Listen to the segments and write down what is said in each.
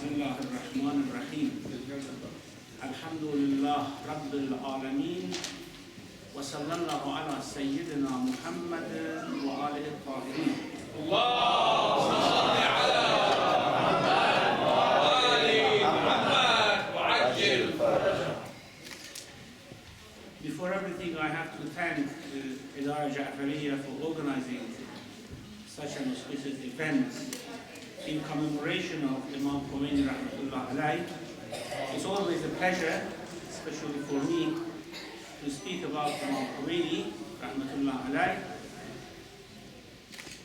الله الرحمن الرحيم الحمد لله رب العالمين وصلى الله على سيدنا محمد وآله الطاهرين. اللهم صل على محمد وآل محمد وعجل فرجه. Before everything, I have to thank the Idara-e-Jaaferiya for organizing such an auspicious event in commemoration of Imam Khomeni rahmatullah alayh. It's always a pleasure, especially for me, to speak about Imam Khomeni rahmatullah alayh.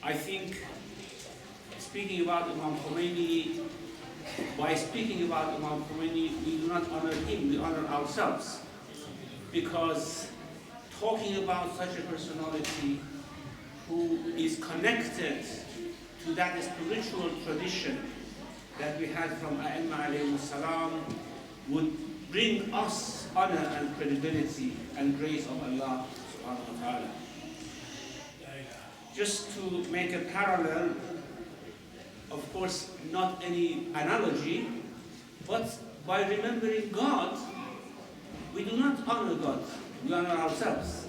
I think speaking about Imam Khomeni, by speaking about Imam Khomeni, we do not honor him, we honor ourselves. Because talking about such a personality who is connected to that spiritual tradition that we had from A'imma alayhi salam would bring us honor and credibility and grace of Allah subhanahu wa ta'ala. Just to make a parallel, of course not any analogy, but by remembering God, we do not honor God, we honor ourselves.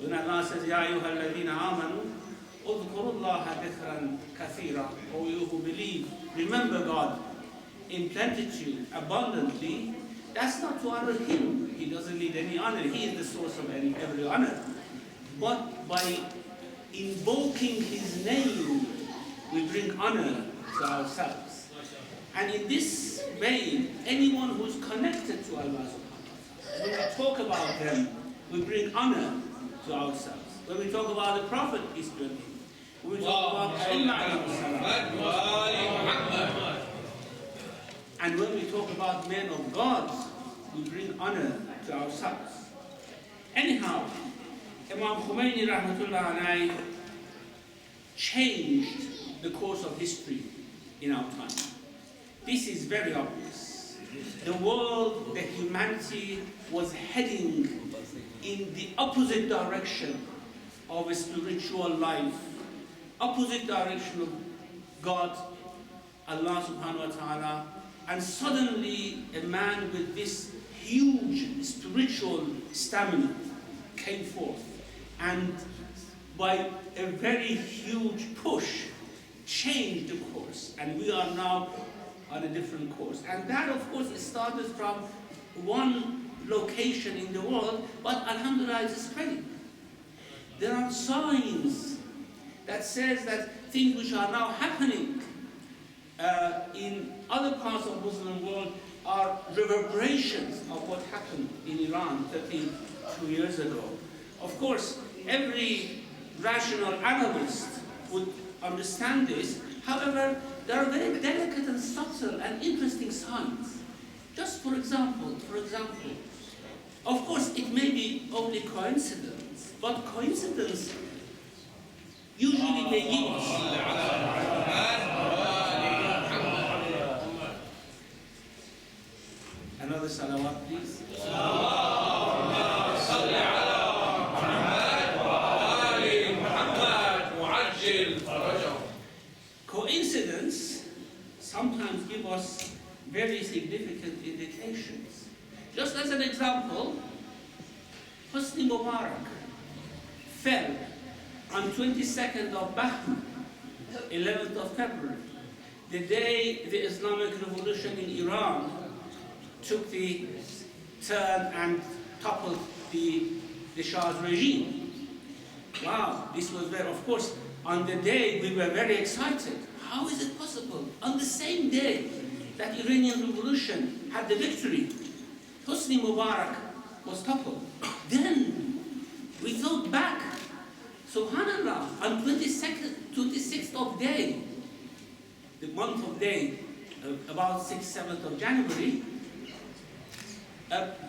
When Allah says, Ya ayyuha alladhina amanu, udhkuru Allaha dhikran kathira, O you who believe, remember God in plenitude, abundantly, that's not to honor Him. He doesn't need any honor, He is the source of every honor. But by invoking His name, we bring honor to ourselves. And in this vein, anyone who's connected to Allah, when we talk about them, we bring honor to ourselves. When we talk about the Prophet, peace be upon him, when we talk about Allah, and when we talk about men of God, we bring honor to ourselves. Anyhow, Imam Khomeni rahmatullah alayhi changed the course of history in our time. This is very obvious. The world, the humanity was heading in the opposite direction of a spiritual life, opposite direction of God, Allah subhanahu wa ta'ala, and suddenly a man with this huge spiritual stamina came forth, and by a very huge push changed the course, and we are now on a different course. And that, of course, started from one location in the world, but alhamdulillah, it's spreading. There are signs that says that things which are now happening in other parts of the Muslim world are reverberations of what happened in Iran 32 years ago. Of course, every rational analyst would understand this. However, there are very delicate and subtle and interesting signs. Just for example, of course it may be only coincidence, but coincidence usually may give us another salawat, please. Coincidence sometimes give us very significant indications. Just as an example, Hosni Mubarak fell on 22nd of Bahman, 11th of February, the day the Islamic Revolution in Iran took the turn and toppled the Shah's regime. Wow, this was very, of course, on the day we were very excited. How is it possible? On the same day that Iranian Revolution had the victory, Hosni Mubarak was toppled. Then we thought back, subhanallah, on 26th of day, the month of day, about 6th, 7th of January,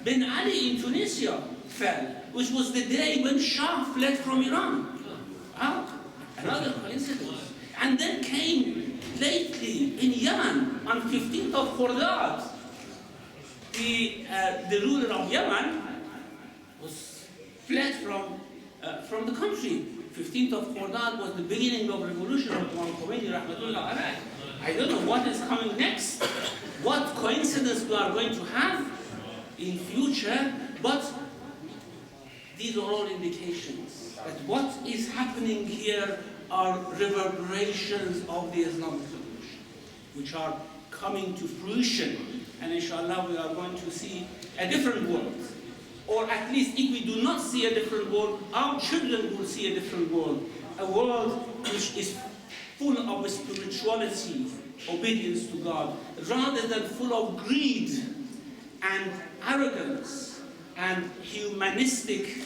Ben Ali in Tunisia fell, which was the day when Shah fled from Iran. Wow, another coincidence. And then came lately in Yemen on 15th of Khordad, the ruler of Yemen was fled from the country. 15th of Khordad was the beginning of revolution of Imam Khomeni rahmatullah alayh. I don't know what is coming next, what coincidence we are going to have in future, but these are all indications that what is happening here are reverberations of the Islamic Revolution, which are coming to fruition, and inshallah we are going to see a different world. Or at least if we do not see a different world, our children will see a different world. A world which is full of spirituality, obedience to God, rather than full of greed and arrogance and humanistic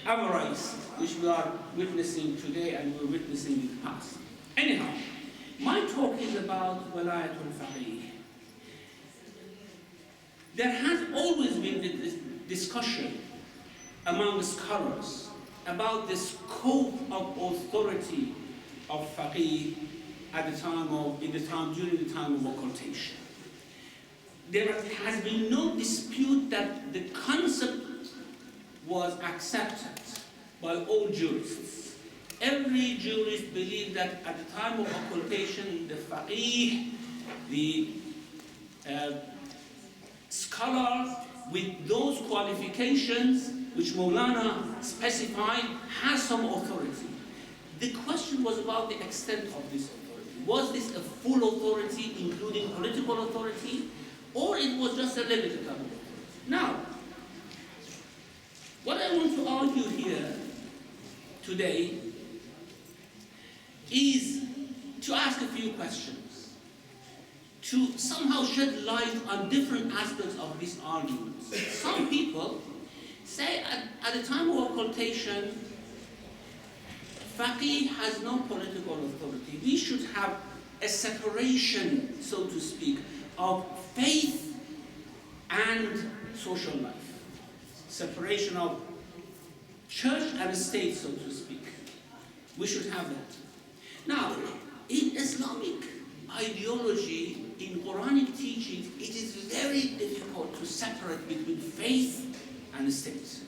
avarice, which we are witnessing today and we were witnessing in the past. Anyhow, my talk is about Walayatul Faqih. There has always been this discussion among scholars about the scope of authority of faqih during the time of occultation. There has been no dispute that the concept was accepted by all jurists. Every jurist believed that at the time of occultation, the faqih, the scholar with those qualifications which Maulana specified has some authority. The question was about the extent of this authority. Was this a full authority, including political authority, or it was just a limited type of authority? Now, what I want to argue here today is to ask a few questions, to somehow shed light on different aspects of this argument. Some people say at the time of occultation, faqih has no political authority. We should have a separation, so to speak, of faith and social life. Separation of church and state, so to speak. We should have that. Now, in Islamic ideology, in Quranic teachings, it is very difficult to separate between faith and state.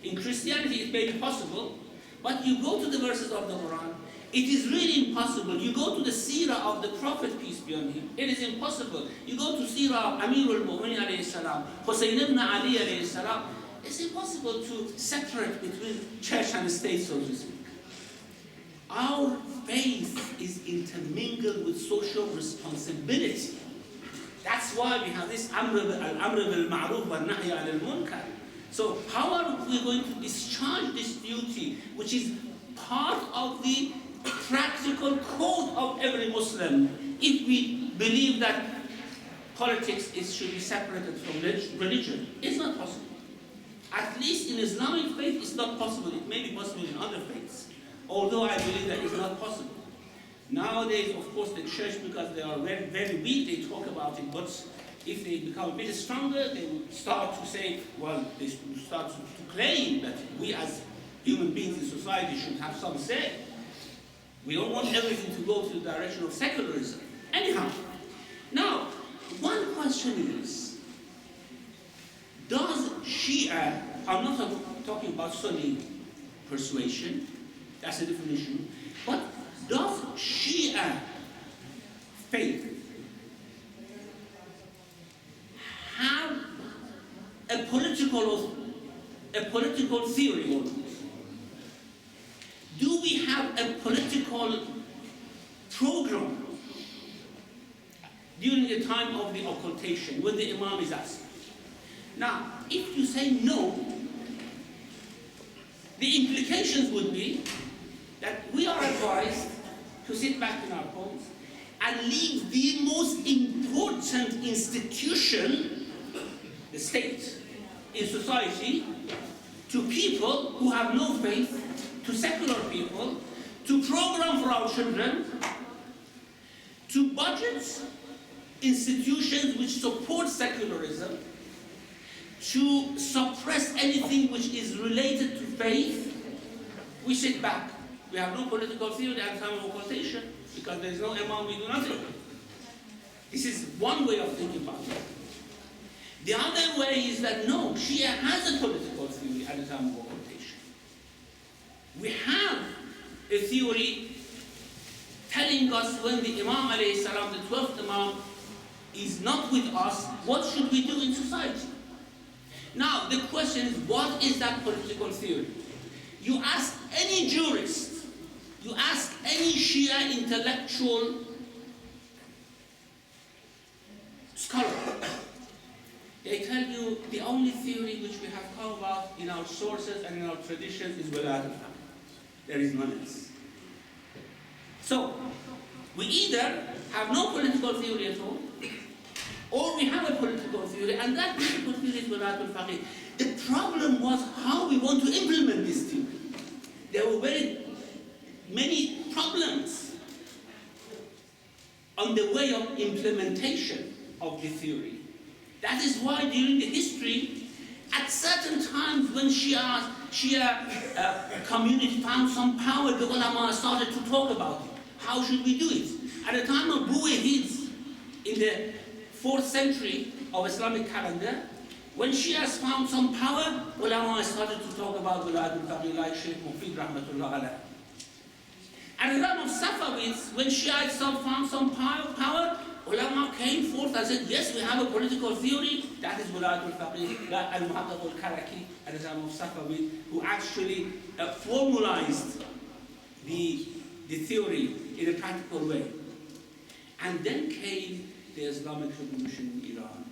In Christianity, it may be possible, but you go to the verses of the Quran, it is really impossible. You go to the seerah of the Prophet, peace be on him, it is impossible. You go to seerah of Amirul Mu'minin alayhi salam, Husayn ibn Ali alayhi salam, it's impossible to separate between church and state, so to speak. Our faith is intermingled with social responsibility. That's why we have this Amr bil Ma'ruf wa Nahy al Munkar. So how are we going to discharge this duty, which is part of the practical code of every Muslim, if we believe that politics should be separated from religion? It's not possible. At least in Islamic faith, it's not possible. It may be possible in other faiths, although I believe that it's not possible. Nowadays, of course, the church, because they are very, very weak, they talk about it, but if they become a bit stronger, they will start to say, well, they start to claim that we as human beings in society should have some say. We don't want everything to go to the direction of secularism. Anyhow, now, one question is, does Shia, I'm not talking about Sunni persuasion, that's a different issue, but does Shia faith have a political theory on it? Do we have a political program during the time of the occultation when the Imam is asked? Now, if you say no, the implications would be that we are advised to sit back in our homes and leave the most important institution, the state, in society, to people who have no faith, to secular people, to program for our children, to budget institutions which support secularism, to suppress anything which is related to faith. We sit back. We have no political theory at the time of occultation, because there is no Imam, we do nothing. This is one way of thinking about it. The other way is that no, Shia has a political theory at the time of occultation. We have a theory telling us when the Imam alayhi salam, the 12th Imam, is not with us, what should we do in society? Now, the question is, what is that political theory? You ask any jurist, you ask any Shia intellectual scholar, they tell you the only theory which we have come about in our sources and in our traditions is Wilayat al-Faqih. There is none else. So, we either have no political theory at all, or we have a political theory, and that political theory is Wilayat al-Faqih. The problem was how we want to implement this theory. There were very many problems on the way of implementation of the theory. That is why during the history, at certain times when Shia community found some power, the ulama started to talk about it. How should we do it? At the time of Buwayhids, in the 4th century of Islamic calendar, when Shias found some power, ulama started to talk about Wilayat al-Faqih, like Sheikh Mufid rahmatullah alayh. At the time of Safavids, when Shiites found some power, ulama came forth and said, yes, we have a political theory, that is Wilayat al-Faqih, like al-Muhaddaq al-Karaki at the time of Safavid, who actually formalized the theory in a practical way. And then came the Islamic Revolution in Iran.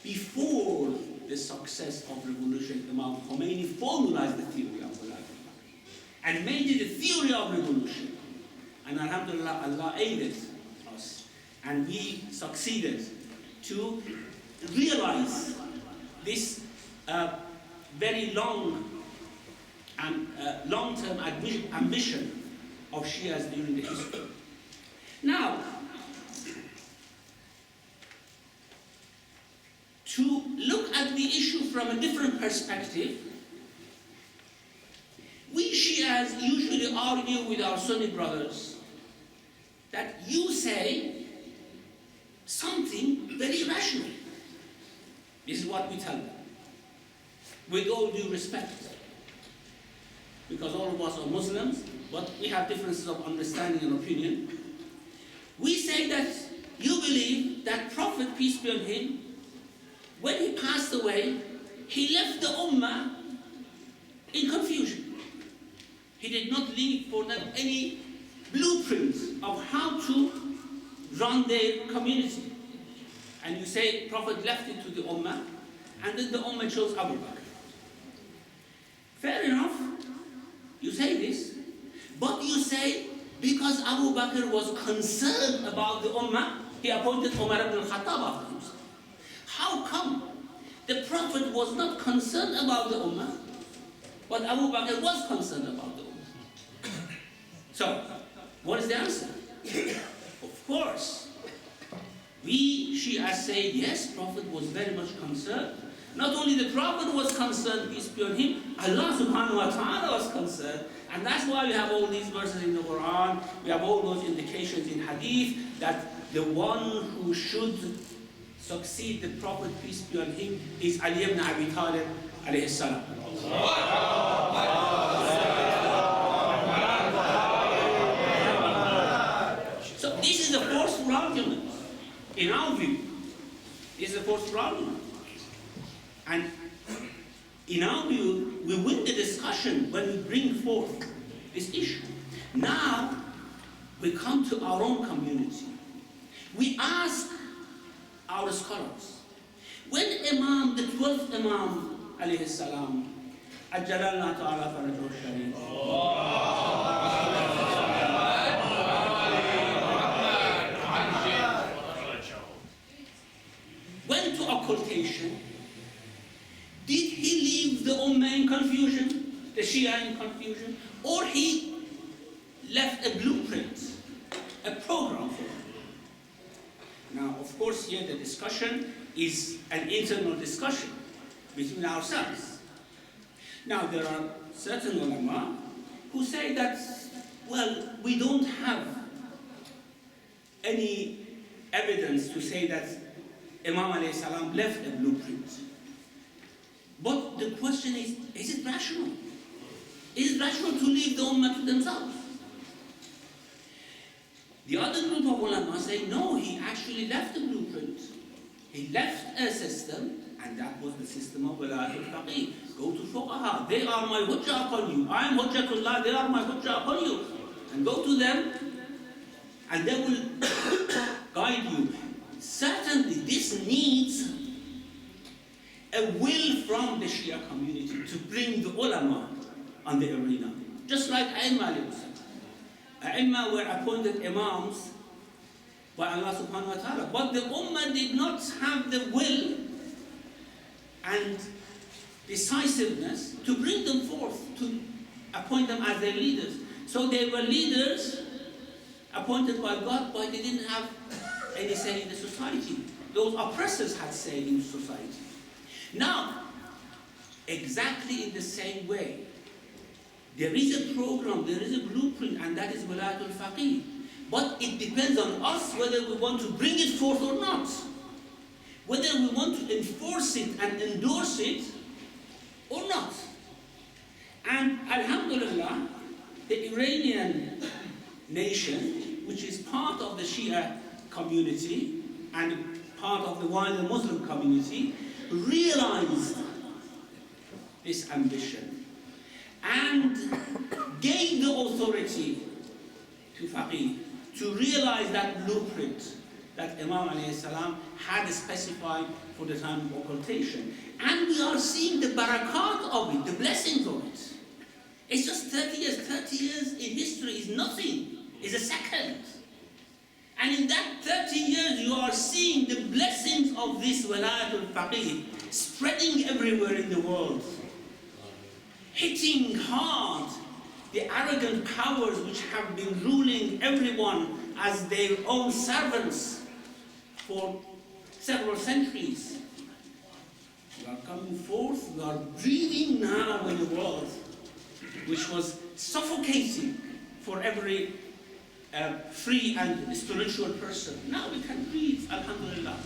Before the success of revolution, Imam Khomeni formalized the theory of Wilayat al-Faqih and made it a theory of revolution. And alhamdulillah, Allah aided us, and we succeeded to realize this very long and long-term ambition of Shias during the history. Now, to look at the issue from a different perspective, we Shias usually argue with our Sunni brothers that you say something very rational. This is what we tell them, with all due respect, because all of us are Muslims, but we have differences of understanding and opinion. We say that you believe that Prophet, peace be on him, when he passed away, he left the Ummah in confusion. He did not leave for them any blueprint of how to run their community. And you say Prophet left it to the Ummah, and then the Ummah chose Abu Bakr. Fair enough, you say this, but you say because Abu Bakr was concerned about the Ummah, he appointed Umar ibn al-Khattab after himself. How come the Prophet was not concerned about the Ummah, but Abu Bakr was concerned about the Ummah? So, what is the answer? Of course, we Shias say, yes, Prophet was very much concerned. Not only the Prophet was concerned, peace be on him, Allah subhanahu wa ta'ala was concerned. And that's why we have all these verses in the Quran, we have all those indications in Hadith, that the one who should succeed the Prophet, peace be on him, is Ali ibn Abi Talib alayhi salam. So this is the forceful argument, in our view. This is the forceful argument. And in our view, we win the discussion when we bring forth this issue. Now, we come to our own community. We ask our scholars, when Imam, the 12th Imam, alayhi salam, Ajjalalna ta'ala farajahu sharif, went to occultation, did he leave the Ummah in confusion, the Shia in confusion, or he left a blueprint, a program for them? Now, of course, here the discussion is an internal discussion between ourselves. Now, there are certain ulama who say that, well, we don't have any evidence to say that Imam alayhi salam left a blueprint. But the question is it rational? Is it rational to leave the Ummah to themselves? The other group of ulama say, no, he actually actually left the blueprint. He left a system, and that was the system of Wilayat al-Faqih. Go to Fuqaha, they are my hujjah upon you. I am hujjatullah, they are my hujjah upon you. And go to them, and they will guide you. Certainly, this needs a will from the Shia community to bring the ulama on the arena. Just like Aimma. Aimma were appointed imams by Allah subhanahu wa ta'ala. But the ummah did not have the will and decisiveness to bring them forth, to appoint them as their leaders. So they were leaders appointed by God, but they didn't have any say in the society. Those oppressors had say in society. Now, exactly in the same way, there is a program, there is a blueprint, and that is Wilayat al-Faqih. But it depends on us whether we want to bring it forth or not. Whether we want to enforce it and endorse it or not. And Alhamdulillah, the Iranian nation, which is part of the Shia community and part of the wider Muslim community, realized this ambition and gave the authority to Faqih to realize that blueprint that Imam alayhi salam had specified for the time of occultation. And we are seeing the barakat of it, the blessings of it. It's just 30 years. 30 years in history is nothing. It's a second. And in that 30 years, you are seeing the blessings of this Wilayat al-Faqih spreading everywhere in the world, hitting hard the arrogant powers which have been ruling everyone as their own servants for several centuries. We are coming forth, we are breathing now in a world which was suffocating for every free and spiritual person. Now we can breathe, alhamdulillah.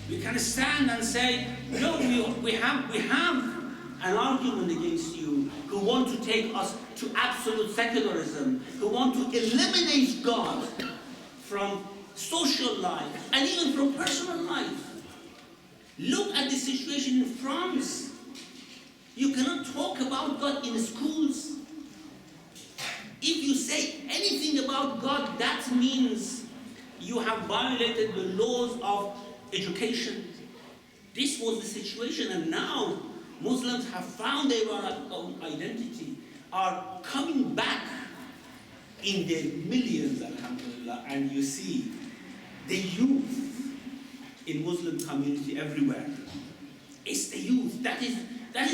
We can stand and say, no, we have an argument against you who want to take us to absolute secularism, who want to eliminate God from social life and even from personal life. Look at the situation in France. You cannot talk about God in schools. If you say anything about God, that means you have violated the laws of education. This was the situation, and now Muslims have found their own identity, are coming back in their millions, alhamdulillah, and you see the youth in Muslim community everywhere. It's the youth. That is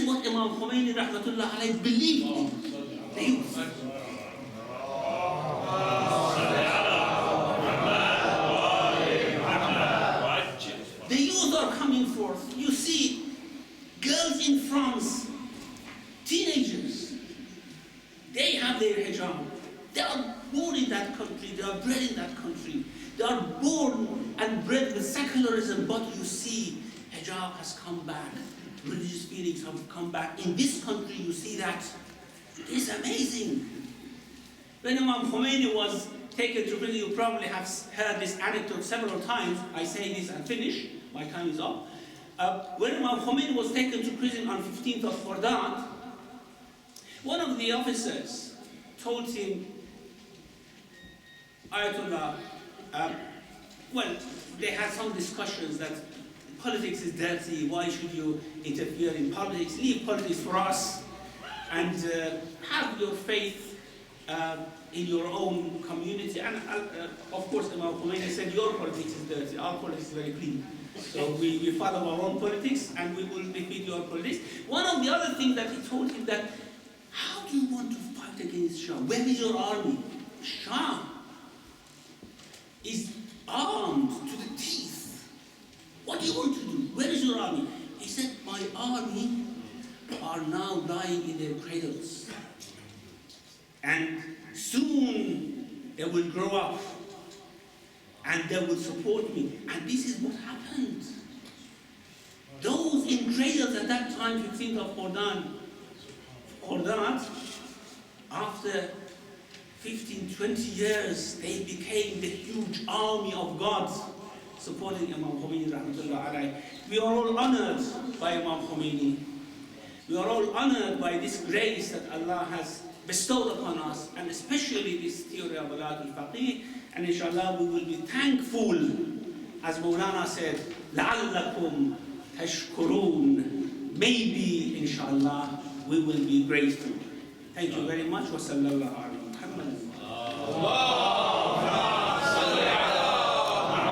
what Imam Khomeni rahmatullah alayhi believed in. The youth. The youth are coming forth. You see girls in France, teenagers, they have their hijab. They are born in that country, they are bred in that country. They are born and bred with secularism, but you see hijab has come back. Religious feelings have come back. In this country you see that. It's amazing. When Imam Khomeni was taken to prison, you probably have heard this anecdote several times. I say this and finish, my time is up. When Imam Khomeni was taken to prison on 15th of Fardad, one of the officers told him, Ayatollah, well, they had some discussions that politics is dirty, why should you interfere in politics? Leave politics for us and have your faith in your own community. And of course, Imam Khomeni said, your politics is dirty, our politics is very clean. So we follow our own politics and we will defeat your politics. One of the other things that he told him that, how do you want to fight against Shah? Where is your army? Shah is armed to the teeth. What do you want to do? Where is your army? He said, my army are now lying in their cradles. And soon they will grow up and they will support me. And this is what happened. Those in cradles at that time, 15th of Fardad, after 15, 20 years, they became the huge army of God, supporting Imam Khomeni rahmatullah alayhi. We are all honored by Imam Khomeni. We are all honored by this grace that Allah has bestowed upon us, and especially this theory of Walat al-Faqih. And inshallah we will be thankful, as Maulana said, لَعَلَّكُمْ تَشْكُرُونَ. Maybe, inshallah, we will be grateful. Thank you very much. Wa sallallahu ala Muhammad.